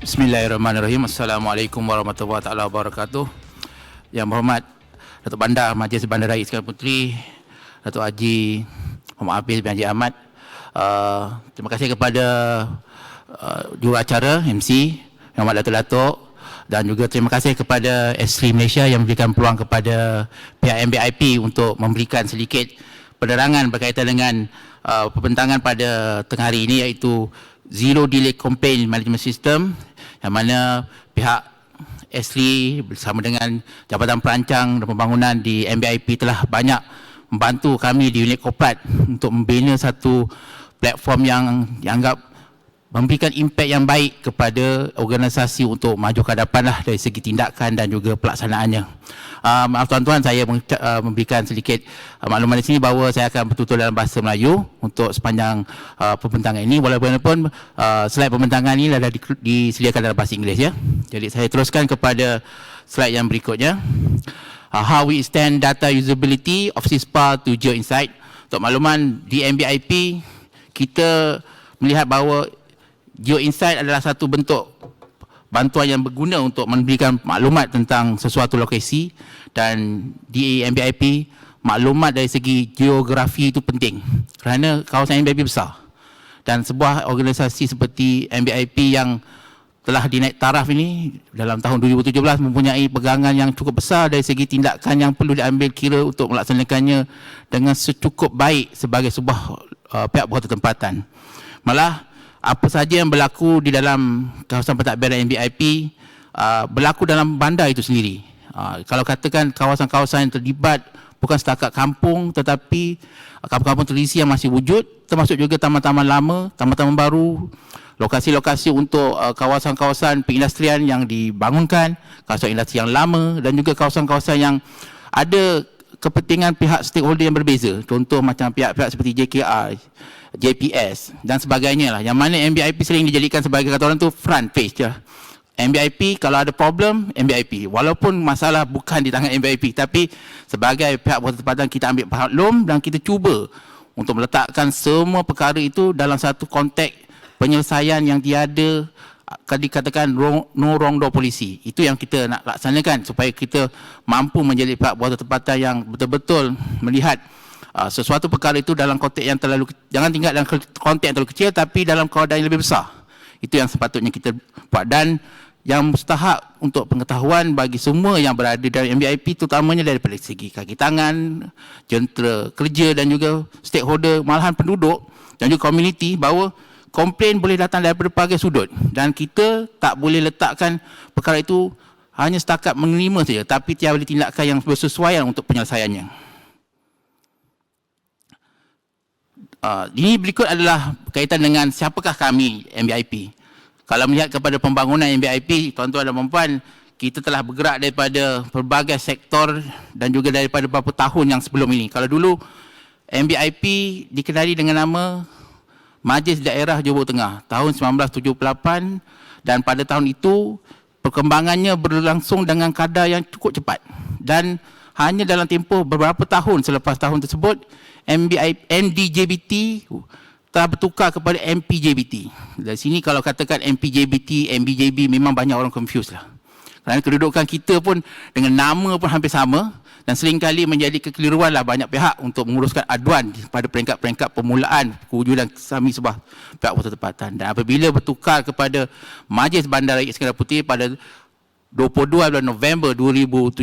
Bismillahirrahmanirrahim. Assalamualaikum warahmatullahi wabarakatuh. Yang berhormat Datuk Bandar Majlis Bandaraya Iskandar Puteri, Datuk Haji Muhammad Hafiz bin Haji Ahmad. Terima kasih kepada juruacara MC Yang Amat Datuk-Datuk, dan juga terima kasih kepada S3 Malaysia yang memberikan peluang kepada pihak MBIP untuk memberikan sedikit penerangan berkaitan dengan pembentangan pada tengah hari ini, iaitu Zero Delay Complaint Management System, yang mana pihak S3 bersama dengan Jabatan Perancang dan Pembangunan di MBIP telah banyak membantu kami di unit korporat untuk membina satu platform yang dianggap memberikan impak yang baik kepada organisasi untuk maju ke hadapan dari segi tindakan dan juga pelaksanaannya. Maaf tuan-tuan, saya memberikan sedikit makluman di sini bahawa saya akan bertutur dalam bahasa Melayu untuk sepanjang pembentangan ini, walaupun slide pembentangan ini dah disediakan dalam bahasa Inggeris ya. Jadi saya teruskan kepada slide yang berikutnya. How we extend data usability of CISPA to GeoInsight. Untuk makluman, di MBIP kita melihat bahawa GeoInsight adalah satu bentuk bantuan yang berguna untuk memberikan maklumat tentang sesuatu lokasi, dan di MBIP maklumat dari segi geografi itu penting kerana kawasan MBIP besar, dan sebuah organisasi seperti MBIP yang telah dinaik taraf ini dalam tahun 2017 mempunyai pegangan yang cukup besar dari segi tindakan yang perlu diambil kira untuk melaksanakannya dengan secukup baik sebagai sebuah pihak berkuasa tempatan. Malah apa saja yang berlaku di dalam kawasan pentadbiran MBIP berlaku dalam bandar itu sendiri. Kalau katakan kawasan-kawasan yang terlibat bukan setakat kampung, tetapi kampung-kampung tradisi yang masih wujud, termasuk juga taman-taman lama, taman-taman baru, lokasi-lokasi untuk kawasan-kawasan perindustrian yang dibangunkan, kawasan industri yang lama, dan juga kawasan-kawasan yang ada kepentingan pihak stakeholder yang berbeza. Contoh macam pihak-pihak seperti JKR, JPS dan sebagainya lah, yang mana MBIP sering dijadikan sebagai kata orang tu front page je. MBIP kalau ada problem, MBIP, walaupun masalah bukan di tangan MBIP, tapi sebagai pihak berkuasa tempatan kita ambil maklum dan kita cuba untuk meletakkan semua perkara itu dalam satu konteks penyelesaian yang tiada dikatakan no wrong door polisi. Itu yang kita nak laksanakan supaya kita mampu menjadi pihak berkuasa tempatan yang betul-betul melihat sesuatu perkara itu dalam konteks yang terlalu, jangan tinggal dalam konteks yang terlalu kecil, tapi dalam keadaan yang lebih besar. Itu yang sepatutnya kita buat, dan yang mustahak untuk pengetahuan bagi semua yang berada dalam MBIP, terutamanya daripada segi kaki tangan, jentera kerja dan juga stakeholder, malahan penduduk dan juga komuniti, bahawa komplain boleh datang daripada pelbagai sudut, dan kita tak boleh letakkan perkara itu hanya setakat menerima saja, tapi tiada tindakan yang bersesuaian untuk penyelesaiannya. Ini berikut adalah berkaitan dengan siapakah kami MBIP. Kalau melihat kepada pembangunan MBIP, tuan-tuan dan puan-puan, kita telah bergerak daripada pelbagai sektor dan juga daripada beberapa tahun yang sebelum ini. Kalau dulu MBIP dikenali dengan nama Majlis Daerah Johor Tengah tahun 1978, dan pada tahun itu perkembangannya berlangsung dengan kadar yang cukup cepat, dan hanya dalam tempoh beberapa tahun selepas tahun tersebut MDJBT telah bertukar kepada MPJBT. Dari sini kalau katakan MPJBT, MBJB, memang banyak orang confused lah. Kerana kedudukan kita pun dengan nama pun hampir sama, dan seringkali menjadi kekeliruan lah banyak pihak untuk menguruskan aduan pada peringkat-peringkat permulaan kewujudan kami sebuah pihak berkuasa tempatan. Dan apabila bertukar kepada Majlis Bandaraya Iskandar Puteri pada 22 bulan November 2017,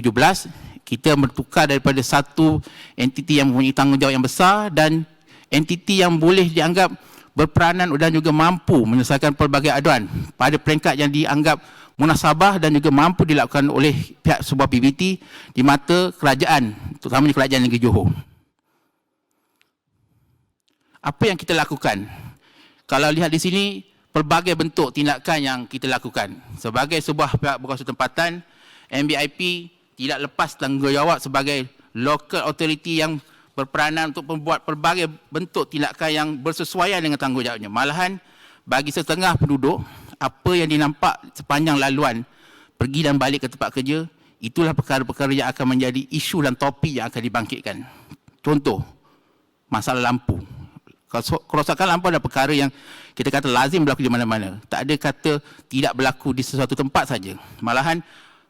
kita bertukar daripada satu entiti yang mempunyai tanggungjawab yang besar dan entiti yang boleh dianggap berperanan dan juga mampu menyelesaikan pelbagai aduan pada peringkat yang dianggap munasabah dan juga mampu dilakukan oleh pihak sebuah PBT di mata kerajaan, terutamanya kerajaan negeri Johor. Apa yang kita lakukan? Kalau lihat di sini, pelbagai bentuk tindakan yang kita lakukan. Sebagai sebuah pihak berkuasa tempatan, MBIP tidak lepas tanggungjawab sebagai local authority yang berperanan untuk membuat pelbagai bentuk tindakan yang bersesuaian dengan tanggungjawabnya. Malahan bagi setengah penduduk, apa yang dinampak sepanjang laluan pergi dan balik ke tempat kerja, itulah perkara-perkara yang akan menjadi isu dan topik yang akan dibangkitkan. Contoh, masalah lampu. Kerosakan lampu adalah perkara yang kita kata lazim berlaku di mana-mana. Tak ada kata tidak berlaku di sesuatu tempat saja. Malahan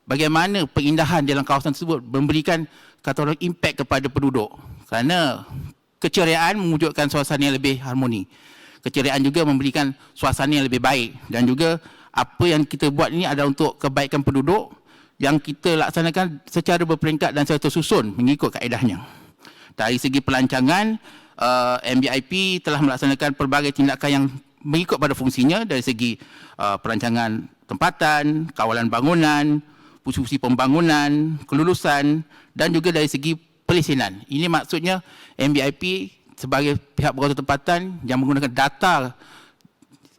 bagaimana peindahan dalam kawasan tersebut memberikan kata orang impact kepada penduduk. Kerana keceriaan mewujudkan suasana yang lebih harmoni. Keceriaan juga memberikan suasana yang lebih baik. Dan juga apa yang kita buat ini adalah untuk kebaikan penduduk yang kita laksanakan secara berperingkat dan secara tersusun mengikut kaedahnya. Dari segi pelancangan, MBIP telah melaksanakan pelbagai tindakan yang mengikut pada fungsinya dari segi perancangan tempatan, kawalan bangunan, fungsi pembangunan, kelulusan dan juga dari segi pelisinan. Ini maksudnya MBIP sebagai pihak berkuasa tempatan yang menggunakan data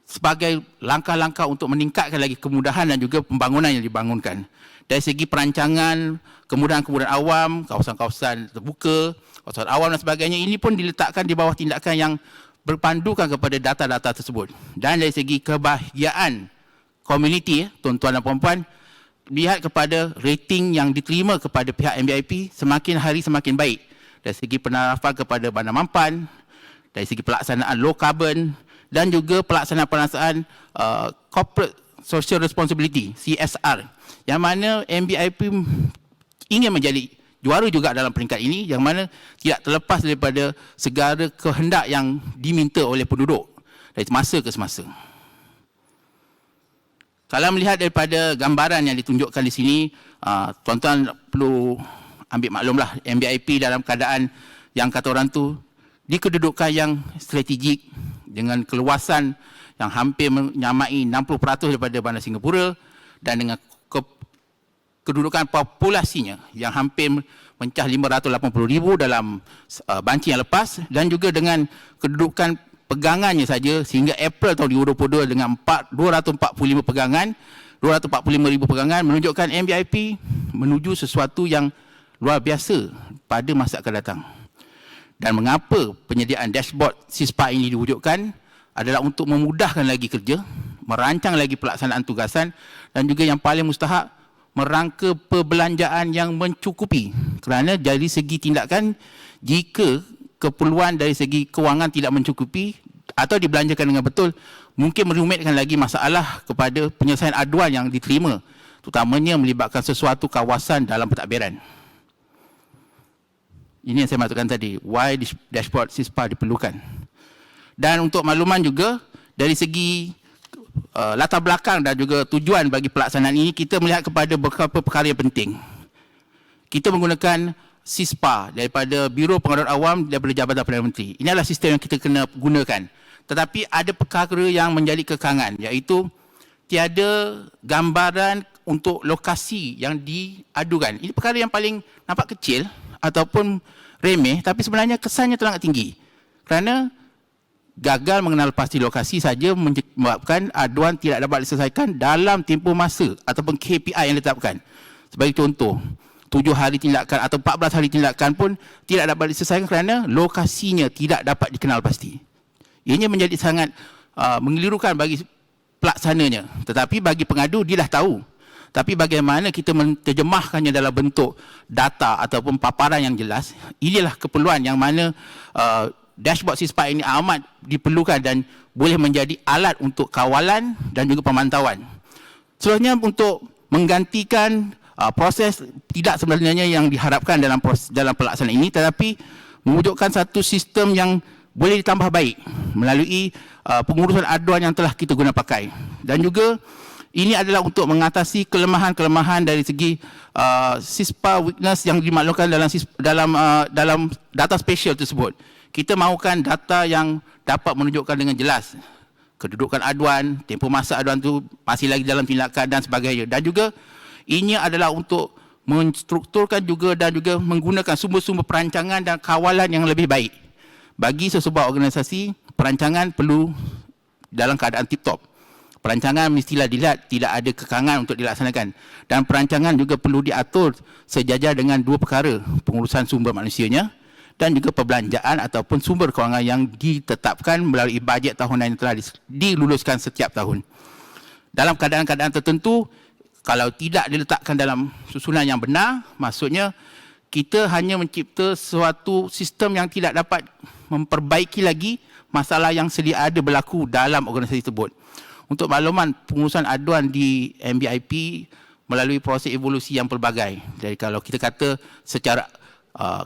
sebagai langkah-langkah untuk meningkatkan lagi kemudahan dan juga pembangunan yang dibangunkan. Dari segi perancangan, kemudahan-kemudahan awam, kawasan-kawasan terbuka, kawasan awam dan sebagainya, ini pun diletakkan di bawah tindakan yang berpandukan kepada data-data tersebut. Dan dari segi kebahagiaan komuniti, tuan-tuan dan puan-puan, lihat kepada rating yang diterima kepada pihak MBIP semakin hari semakin baik. Dari segi penarafan kepada bandar mampan, dari segi pelaksanaan low carbon dan juga pelaksanaan corporate social responsibility, CSR, yang mana MBIP ingin menjadi juara juga dalam peringkat ini, yang mana tidak terlepas daripada segala kehendak yang diminta oleh penduduk dari semasa ke semasa. Kalau melihat daripada gambaran yang ditunjukkan di sini, tuan-tuan perlu ambil maklumlah MBIP dalam keadaan yang kata orang tu di kedudukan yang strategik dengan keluasan yang hampir menyamai 60% daripada bandar Singapura dan dengan kedudukan populasinya yang hampir mencah 580,000 dalam banci yang lepas dan juga dengan kedudukan pegangannya saja sehingga April tahun 2022 dengan 245 pegangan, 245,000 pegangan menunjukkan MBIP menuju sesuatu yang luar biasa pada masa akan datang. Dan mengapa penyediaan dashboard SISPA ini diwujudkan adalah untuk memudahkan lagi kerja, merancang lagi pelaksanaan tugasan dan juga yang paling mustahak merangka perbelanjaan yang mencukupi. Kerana dari segi tindakan, jika keperluan dari segi kewangan tidak mencukupi atau dibelanjakan dengan betul, mungkin merumitkan lagi masalah kepada penyelesaian aduan yang diterima, terutamanya melibatkan sesuatu kawasan dalam pentadbiran. Ini yang saya maksudkan tadi, why dashboard SISPA diperlukan. Dan untuk makluman juga, dari segi latar belakang dan juga tujuan bagi pelaksanaan ini, kita melihat kepada beberapa perkara yang penting. Kita menggunakan SISPA daripada Biro Pengaduan Awam daripada Jabatan Perdana Menteri. Ini adalah sistem yang kita kena gunakan. Tetapi ada perkara yang menjadi kekangan, iaitu tiada gambaran untuk lokasi yang diadukan. Ini perkara yang paling nampak kecil ataupun remeh, tapi sebenarnya kesannya sangat tinggi. Kerana gagal mengenal pasti lokasi saja menyebabkan aduan tidak dapat diselesaikan dalam tempoh masa ataupun KPI yang ditetapkan. Sebagai contoh, 7 hari tindakan atau 14 hari tindakan pun tidak dapat diselesaikan kerana lokasinya tidak dapat dikenal pasti. Ianya menjadi sangat mengelirukan bagi pelaksananya. Tetapi bagi pengadu, dia dah tahu. Tapi bagaimana kita menterjemahkannya dalam bentuk data ataupun paparan yang jelas, inilah keperluan yang mana dashboard SISPA ini amat diperlukan dan boleh menjadi alat untuk kawalan dan juga pemantauan. Seterusnya untuk menggantikan proses tidak sebenarnya yang diharapkan dalam pelaksanaan ini, tetapi mewujudkan satu sistem yang boleh ditambah baik melalui pengurusan aduan yang telah kita guna pakai. Dan juga ini adalah untuk mengatasi kelemahan-kelemahan dari segi SISPA weakness yang dimaklumkan dalam data spesial tersebut. Kita mahukan data yang dapat menunjukkan dengan jelas kedudukan aduan, tempoh masa aduan itu masih lagi dalam tindakan dan sebagainya. Dan juga ini adalah untuk menstrukturkan juga dan juga menggunakan sumber-sumber perancangan dan kawalan yang lebih baik. Bagi sesebuah organisasi, perancangan perlu dalam keadaan tip-top. Perancangan mestilah dilihat tidak ada kekangan untuk dilaksanakan. Dan perancangan juga perlu diatur sejajar dengan dua perkara, pengurusan sumber manusianya dan juga perbelanjaan ataupun sumber kewangan yang ditetapkan melalui bajet tahunan yang telah diluluskan setiap tahun. Dalam keadaan-keadaan tertentu, kalau tidak diletakkan dalam susunan yang benar, maksudnya kita hanya mencipta suatu sistem yang tidak dapat memperbaiki lagi masalah yang sedia ada berlaku dalam organisasi tersebut. Untuk makluman, pengurusan aduan di MBIP melalui proses evolusi yang pelbagai. Jadi kalau kita kata secara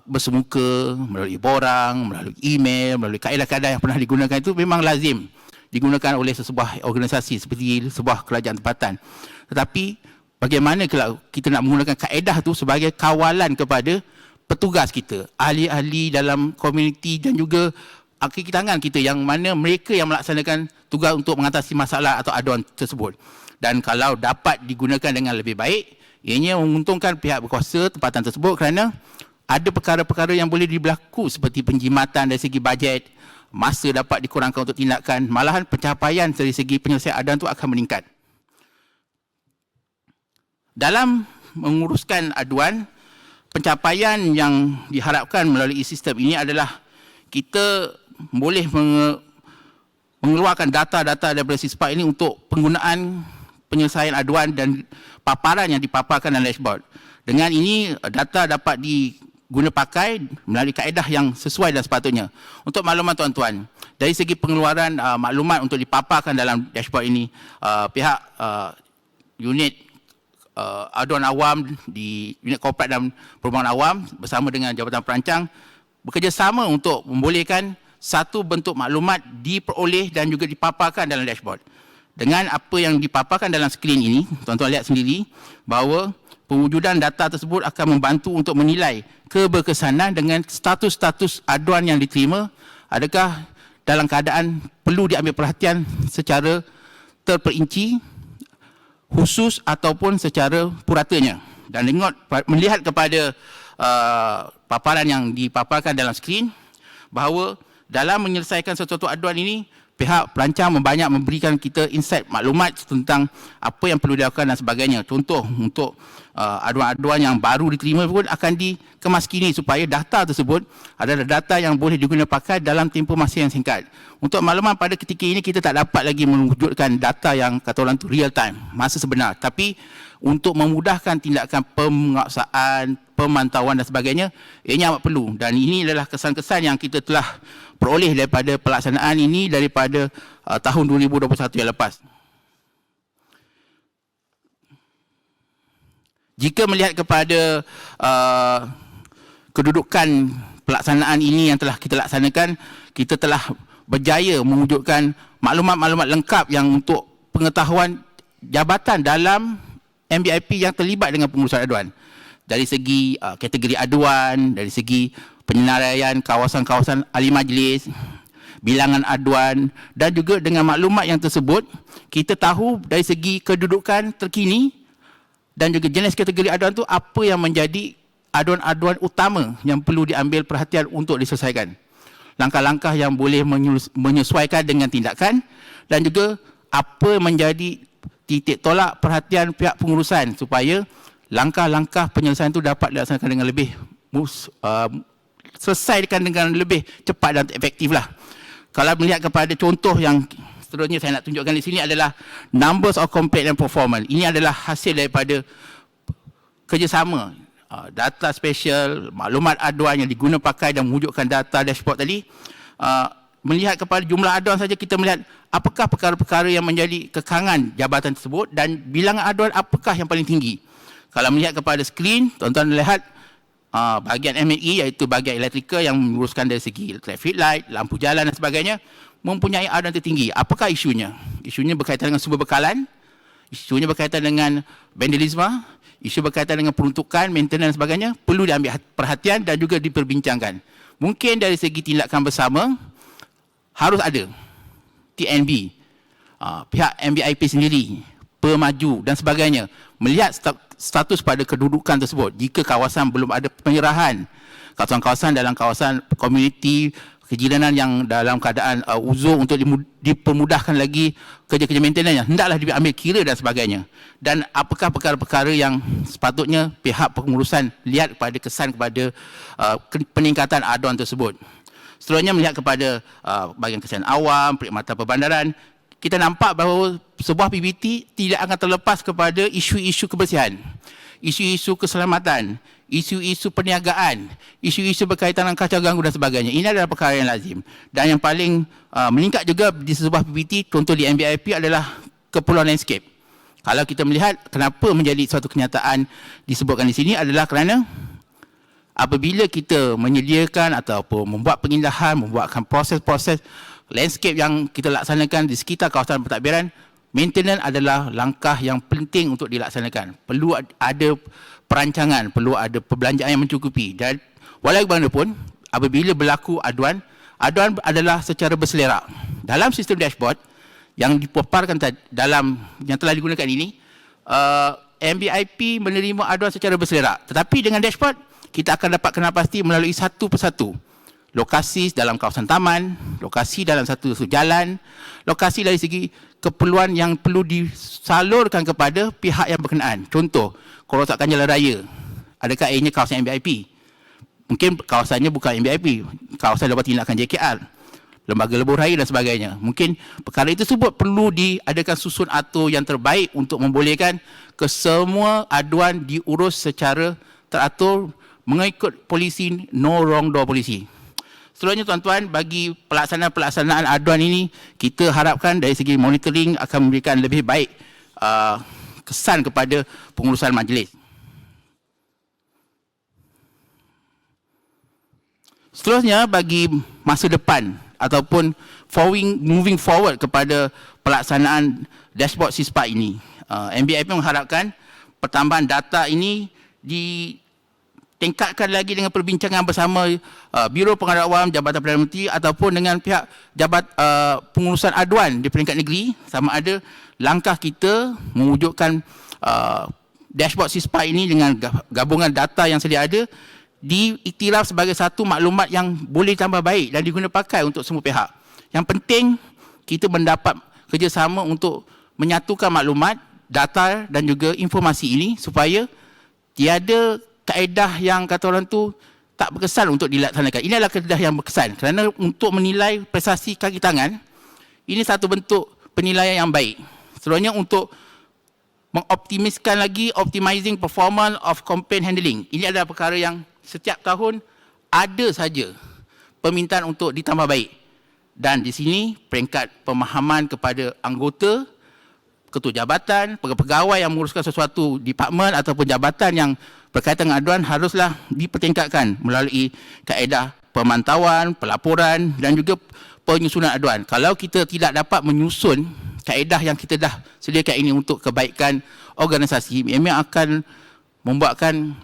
bersemuka, melalui borang, melalui email, melalui kaedah-kaedah yang pernah digunakan, itu memang lazim digunakan oleh sebuah organisasi seperti sebuah kerajaan tempatan. Tetapi bagaimana kalau kita nak menggunakan kaedah itu sebagai kawalan kepada petugas kita, ahli-ahli dalam komuniti dan juga kaki tangan kita yang mana mereka yang melaksanakan tugas untuk mengatasi masalah atau aduan tersebut. Dan kalau dapat digunakan dengan lebih baik, ianya menguntungkan pihak berkuasa tempatan tersebut kerana ada perkara-perkara yang boleh berlaku seperti penjimatan dari segi bajet, masa dapat dikurangkan untuk tindakan, malahan pencapaian dari segi penyelesaian aduan itu akan meningkat. Dalam menguruskan aduan, pencapaian yang diharapkan melalui sistem ini adalah kita boleh mengeluarkan data-data daripada SISPA ini untuk penggunaan penyelesaian aduan dan paparan yang dipaparkan dalam dashboard. Dengan ini, data dapat guna pakai melalui kaedah yang sesuai dan sepatutnya. Untuk makluman tuan-tuan, dari segi pengeluaran maklumat untuk dipaparkan dalam dashboard ini, pihak unit aduan awam di unit korporat dan perumahan awam bersama dengan Jabatan Perancang bekerjasama untuk membolehkan satu bentuk maklumat diperoleh dan juga dipaparkan dalam dashboard. Dengan apa yang dipaparkan dalam skrin ini, tuan-tuan lihat sendiri bahawa pewujudan data tersebut akan membantu untuk menilai keberkesanan dengan status-status aduan yang diterima, adakah dalam keadaan perlu diambil perhatian secara terperinci, khusus ataupun secara puratanya. Dan melihat kepada paparan yang dipaparkan dalam skrin, bahawa dalam menyelesaikan sesuatu aduan ini, pihak perancang banyak memberikan kita insight maklumat tentang apa yang perlu dilakukan dan sebagainya. Contoh, untuk aduan-aduan yang baru diterima pun akan dikemaskini supaya data tersebut adalah data yang boleh digunakan pakai dalam tempoh masa yang singkat. Untuk makluman pada ketika ini kita tak dapat lagi mewujudkan data yang kata orang tu real time, masa sebenar. Tapi untuk memudahkan tindakan penguasaan, pemantauan dan sebagainya, ianya amat perlu. Dan ini adalah kesan-kesan yang kita telah peroleh daripada pelaksanaan ini daripada tahun 2021 yang lepas. Jika melihat kepada kedudukan pelaksanaan ini yang telah kita laksanakan, kita telah berjaya mewujudkan maklumat-maklumat lengkap yang untuk pengetahuan jabatan dalam MBIP yang terlibat dengan pengurusan aduan. Dari segi kategori aduan, dari segi penyenaraian kawasan-kawasan ahli majlis, bilangan aduan, dan juga dengan maklumat yang tersebut, kita tahu dari segi kedudukan terkini dan juga jenis kategori aduan itu apa yang menjadi aduan-aduan utama yang perlu diambil perhatian untuk diselesaikan. Langkah-langkah yang boleh menyesuaikan dengan tindakan dan juga apa menjadi titik tolak perhatian pihak pengurusan supaya langkah-langkah penyelesaian itu dapat dilaksanakan dengan lebih selesaikan dengan lebih cepat dan efektif lah. Kalau melihat kepada contoh yang seterusnya saya nak tunjukkan di sini adalah numbers of complaint and performance. Ini adalah hasil daripada kerjasama data spesial, maklumat aduan yang diguna pakai dan mewujudkan data dashboard tadi. Melihat kepada jumlah aduan saja kita melihat apakah perkara-perkara yang menjadi kekangan jabatan tersebut dan bilangan aduan apakah yang paling tinggi. Kalau melihat kepada skrin, tuan-tuan lihat bahagian M&E iaitu bahagian elektrikal yang menguruskan dari segi traffic light, lampu jalan dan sebagainya mempunyai aduan tertinggi. Apakah isunya? Isunya berkaitan dengan sumber bekalan, isunya berkaitan dengan vandalisme, isu berkaitan dengan peruntukan, maintenance dan sebagainya perlu diambil perhatian dan juga diperbincangkan. Mungkin dari segi tindakan bersama harus ada TNB, pihak MBIP sendiri, pemaju dan sebagainya melihat status pada kedudukan tersebut. Jika kawasan belum ada penyerahan, kawasan-kawasan dalam kawasan komuniti kejiranan yang dalam keadaan uzur untuk dipermudahkan lagi kerja-kerja maintenance, hendaklah diambil kira dan sebagainya. Dan apakah perkara-perkara yang sepatutnya pihak pengurusan lihat kepada kesan kepada peningkatan aduan tersebut. Seterusnya melihat kepada bahagian kesihatan awam, perkhidmatan perbandaran, kita nampak bahawa sebuah PBT tidak akan terlepas kepada isu-isu kebersihan, isu-isu keselamatan, isu-isu perniagaan, isu-isu berkaitan dengan kacau ganggu dan sebagainya. Ini adalah perkara yang lazim. Dan yang paling meningkat juga di sebuah PPT, contoh di MBIP adalah keperluan landscape. Kalau kita melihat kenapa menjadi suatu kenyataan disebutkan di sini adalah kerana apabila kita menyediakan ataupun membuat pengindahan, membuatkan proses-proses landscape yang kita laksanakan di sekitar kawasan pentadbiran, maintenance adalah langkah yang penting untuk dilaksanakan. Perlu ada perancangan, perlu ada perbelanjaan yang mencukupi. Dan walau bagaimanapun, apabila berlaku aduan adalah secara berselerak. Dalam sistem dashboard yang dipaparkan dalam yang telah digunakan ini, MBIP menerima aduan secara berselerak. Tetapi dengan dashboard, kita akan dapat kenal pasti melalui satu persatu. Lokasi dalam kawasan taman, lokasi dalam satu jalan, lokasi dari segi keperluan yang perlu disalurkan kepada pihak yang berkenaan. Contoh, kerosakan jalan raya. Adakah ianya kawasan MBIP? Mungkin kawasannya bukan MBIP, kawasan dapat tindakan JKR, lembaga lebuh raya dan sebagainya. Mungkin perkara itu sebut perlu diadakan susun atur yang terbaik untuk membolehkan kesemua aduan diurus secara teratur mengikut polisi no wrong door polisi. Seterusnya tuan-tuan, bagi pelaksanaan aduan ini, kita harapkan dari segi monitoring akan memberikan lebih baik kesan kepada pengurusan majlis. Seterusnya, bagi masa depan ataupun moving forward kepada pelaksanaan dashboard SISPA ini, MBIP mengharapkan pertambahan data ini ditingkatkan lagi dengan perbincangan bersama Biro Pengarah Awam, Jabatan Perdana Menteri ataupun dengan pihak pengurusan aduan di peringkat negeri, sama ada langkah kita mewujudkan dashboard SISPA ini dengan gabungan data yang sedia ada diiktiraf sebagai satu maklumat yang boleh tambah baik dan diguna pakai untuk semua pihak. Yang penting kita mendapat kerjasama untuk menyatukan maklumat, data dan juga informasi ini supaya tiada kaedah yang kata orang tu tak berkesan untuk dilaksanakan. Ini adalah kaedah yang berkesan kerana untuk menilai prestasi kaki tangan, ini satu bentuk penilaian yang baik. Seterusnya untuk mengoptimiskan lagi optimizing performance of campaign handling. Ini adalah perkara yang setiap tahun ada saja permintaan untuk ditambah baik. Dan di sini peringkat pemahaman kepada anggota, ketua jabatan, pegawai yang menguruskan sesuatu departmen ataupun jabatan yang berkaitan dengan aduan haruslah dipertingkatkan melalui kaedah pemantauan, pelaporan dan juga penyusunan aduan. Kalau kita tidak dapat menyusun kaedah yang kita dah sediakan ini untuk kebaikan organisasi, memang akan membuatkan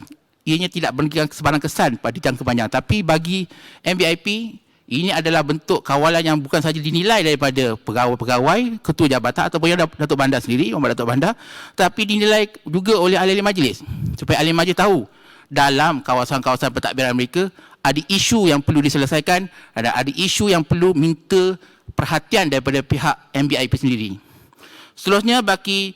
ianya tidak memberikan sebarang kesan pada jangka panjang. Tapi bagi MBIP, ini adalah bentuk kawalan yang bukan sahaja dinilai daripada pegawai-pegawai, ketua jabatan ataupun yang Datuk Bandar sendiri, Umar Datuk Bandar, tapi dinilai juga oleh ahli-ahli majlis. Supaya ahli majlis tahu dalam kawasan-kawasan pentadbiran mereka ada isu yang perlu diselesaikan, ada isu yang perlu minta perhatian daripada pihak MBIP sendiri. Seterusnya bagi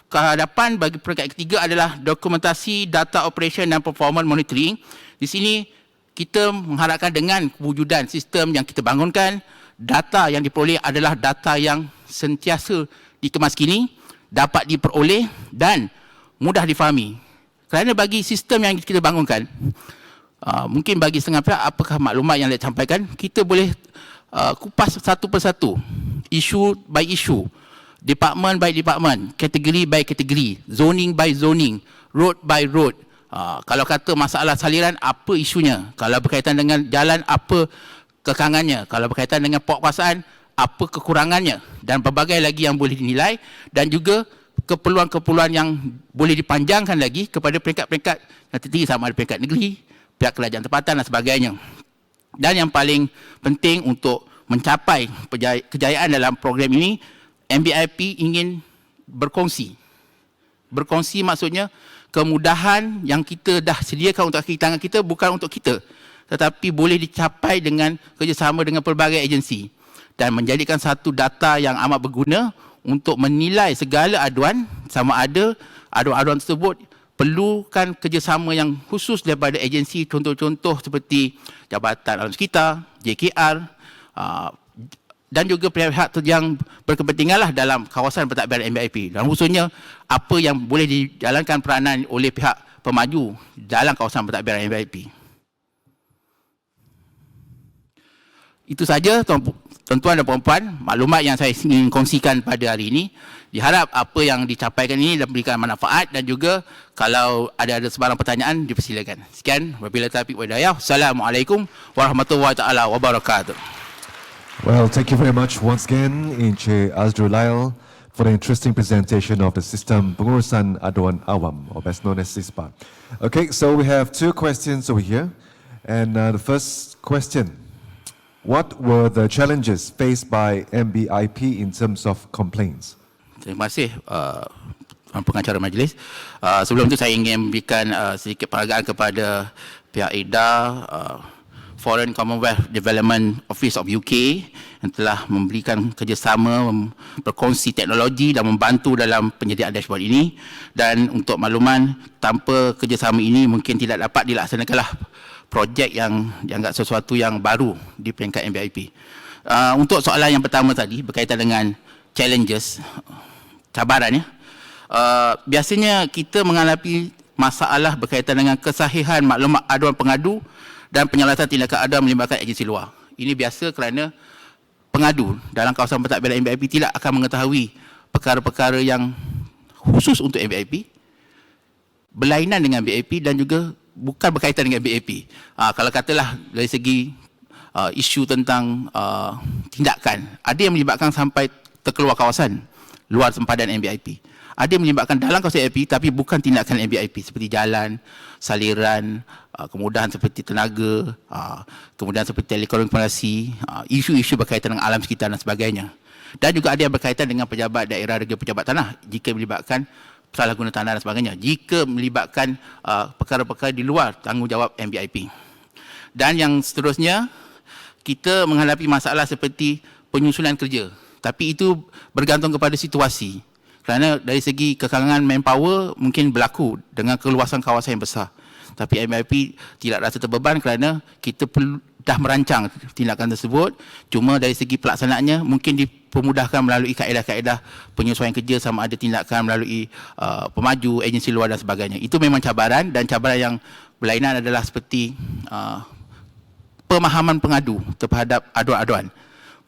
kehadapan bagi peringkat ketiga adalah dokumentasi data operation dan performance monitoring. Di sini kita mengharapkan dengan kewujudan sistem yang kita bangunkan, data yang diperoleh adalah data yang sentiasa dikemas kini, dapat diperoleh dan mudah difahami. Kerana bagi sistem yang kita bangunkan, mungkin bagi setengah pihak apakah maklumat yang disampaikan, kita boleh kupas satu persatu, isu by isu, department by department, kategori by kategori, zoning by zoning, road by road. Kalau kata masalah saliran, apa isunya? Kalau berkaitan dengan jalan, apa kekangannya? Kalau berkaitan dengan penguasaan, apa kekurangannya? Dan pelbagai lagi yang boleh dinilai dan juga keperluan-keperluan yang boleh dipanjangkan lagi kepada peringkat-peringkat yang tertinggi sama ada peringkat negeri, pihak kerajaan tempatan dan sebagainya. Dan yang paling penting untuk mencapai kejayaan dalam program ini, MBIP ingin berkongsi. Berkongsi maksudnya kemudahan yang kita dah sediakan untuk kaki tangan kita bukan untuk kita, tetapi boleh dicapai dengan kerjasama dengan pelbagai agensi dan menjadikan satu data yang amat berguna untuk menilai segala aduan, sama ada aduan-aduan tersebut perlukan kerjasama yang khusus daripada agensi, contoh-contoh seperti Jabatan Alam Sekitar, JKR, dan juga pihak-pihak yang berkepentinganlah dalam kawasan pentadbiran MBIP. Dan khususnya apa yang boleh dijalankan peranan oleh pihak pemaju dalam kawasan pentadbiran MBIP. Itu saja tuan-tuan dan puan-puan, maklumat yang saya ingin kongsikan pada hari ini. Diharap apa yang dicapaikan ini memberikan manfaat dan juga kalau ada sebarang pertanyaan dipersilakan. Sekian, wabillahi taufiq wal hidayah. Assalamualaikum warahmatullahi taala wabarakatuh. Well, thank you very much once again, Encik Azrul Lail, for the interesting presentation of the Sistem Pengurusan Aduan Awam, or best known as SISPA. Okay, so we have two questions over here. And the first question, what were the challenges faced by MBIP in terms of complaints? Terima kasih pengacara majlis. Sebelum itu saya ingin memberikan sedikit penghargaan kepada pihak IDA, Foreign Commonwealth Development Office of UK yang telah memberikan kerjasama, berkongsi teknologi dan membantu dalam penyediaan dashboard ini. Dan untuk makluman, tanpa kerjasama ini mungkin tidak dapat dilaksanakanlah projek yang dianggap sesuatu yang baru di peringkat MBIP. Untuk soalan yang pertama tadi berkaitan dengan challenges, cabaran ya. Biasanya kita menghadapi masalah berkaitan dengan kesahihan maklumat aduan pengadu dan penyelesaian tindakan aduan melibatkan agensi luar. Ini biasa kerana pengadu dalam kawasan pentadbiran MBIP tidak akan mengetahui perkara-perkara yang khusus untuk MBIP, berlainan dengan MBIP dan juga bukan berkaitan dengan MBIP. Kalau katalah dari segi isu tentang tindakan, ada yang melibatkan sampai terkeluar kawasan, luar sempadan MBIP. Ada yang melibatkan dalam kawasan MBIP tapi bukan tindakan MBIP seperti jalan, saliran, kemudahan seperti tenaga, kemudahan seperti telekomunikasi, isu-isu berkaitan dengan alam sekitar dan sebagainya. Dan juga ada yang berkaitan dengan pejabat daerah dan pejabat tanah jika melibatkan salah guna tanah dan sebagainya, jika melibatkan perkara-perkara di luar tanggungjawab MBIP. Dan yang seterusnya, kita menghadapi masalah seperti penyusunan kerja. Tapi itu bergantung kepada situasi. Kerana dari segi kekurangan manpower mungkin berlaku dengan keluasan kawasan yang besar. Tapi MIP tidak rasa terbeban kerana kita dah merancang tindakan tersebut. Cuma dari segi pelaksanaannya mungkin dipermudahkan melalui kaedah-kaedah penyesuaian kerja, sama ada tindakan melalui pemaju, agensi luar dan sebagainya. Itu memang cabaran, dan cabaran yang berlainan adalah seperti pemahaman pengadu terhadap aduan-aduan.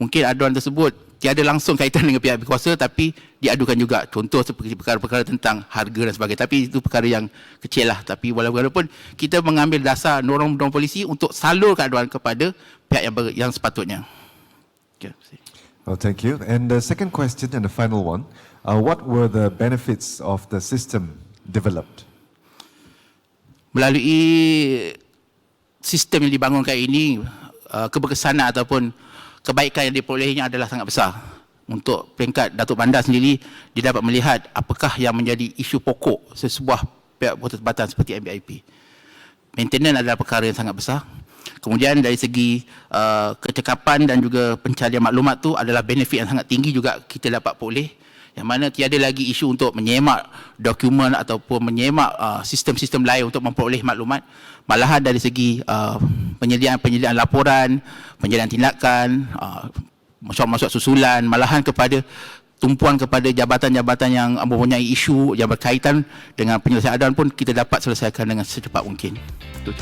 Mungkin aduan tersebut tiada langsung kaitan dengan pihak berkuasa tapi diadukan juga. Contoh seperti perkara-perkara tentang harga dan sebagainya. Tapi itu perkara yang kecil lah. Tapi walaupun kita mengambil dasar norma-norma polisi untuk salurkan aduan kepada pihak yang sepatutnya. Okay. Well, thank you. And the second question and the final one, what were the benefits of the system developed? Melalui sistem yang dibangunkan ini, keberkesanan ataupun kebaikan yang diperolehnya adalah sangat besar. Untuk peringkat Datuk Bandar sendiri, dia dapat melihat apakah yang menjadi isu pokok sesebuah pihak bertempatan seperti MBIP. Maintenance adalah perkara yang sangat besar. Kemudian dari segi kecekapan dan juga pencarian maklumat tu adalah benefit yang sangat tinggi juga kita dapat peroleh. Yang mana tiada lagi isu untuk menyemak dokumen ataupun menyemak sistem-sistem lain untuk memperoleh maklumat. Malahan dari segi penyediaan laporan, penyediaan tindakan, masuk susulan, malahan kepada tumpuan kepada jabatan-jabatan yang mempunyai isu yang berkaitan dengan penyelesaian aduan pun kita dapat selesaikan dengan secepat mungkin. Itu.